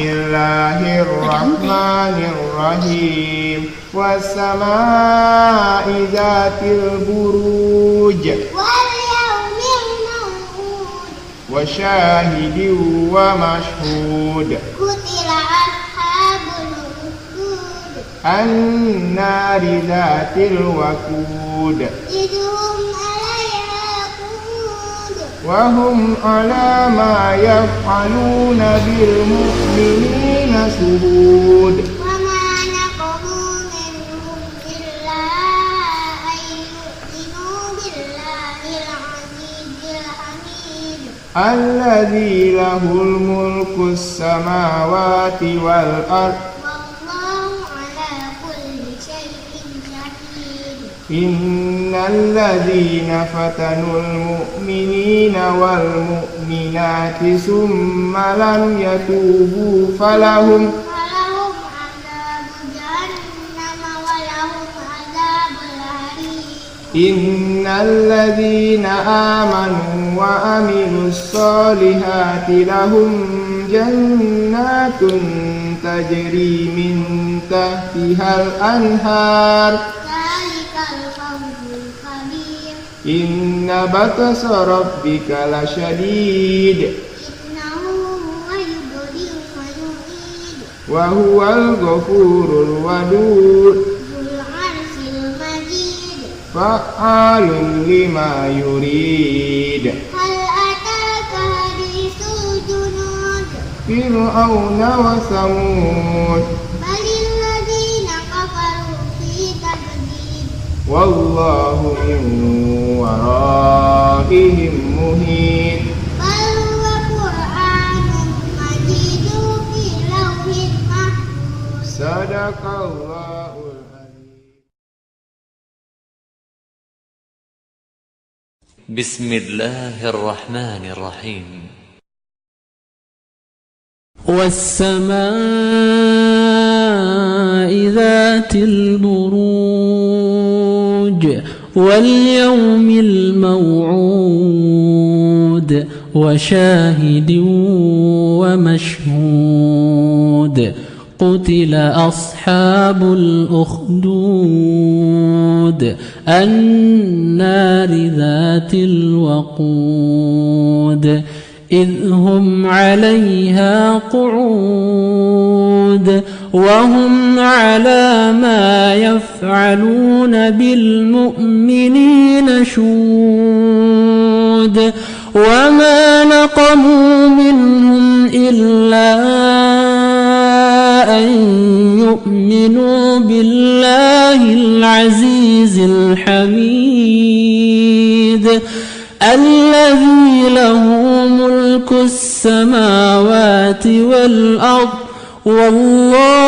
الله الرحمن الرحيم والسماء ذات البروج واليوم الموعود وشاهد ومشهود قتل أصحاب الأخدود النار ذات الوقود إذ هم عليها قعود وهم على ما يفعلون بالمؤمنين شهود وما نقموا منهم إلا أن يؤمنوا بالله العزيز الحميد الذي له الملك السماوات والأرض والله على كل شيء شهيد إن الذين فتنوا المؤمنين والمؤمنات ثم لم يتوبوا فلهم عذاب جهنم ولهم عذاب الحريق إن الذين آمنوا وعملوا الصالحات لهم جنات تجري من تحتها الأنهار ذلك الفوز الكبير إن بطش ربك لشديد إنه هو يبدئ ويعيد وهو الغفور الودود ذو العرش المجيد فعال لما يريد هل أتاك حديث الجنود فرعون وثمود بل الذين كفروا في تكذيب والله من ورائهم محيط بل هو قرآن مجيد في لوح محفوظ صدق الله العظيم. بسم الله الرحمن الرحيم. والسماء ذات البروج واليوم الموعود وشاهد ومشهود قتل أصحاب الأخدود النار ذات الوقود إذ هم عليها قعود وهم على ما يفعلون بالمؤمنين شهود وما نقموا منهم إلا أن يؤمنوا بالله العزيز الحميد الذي له ملك السماوات والأرض والله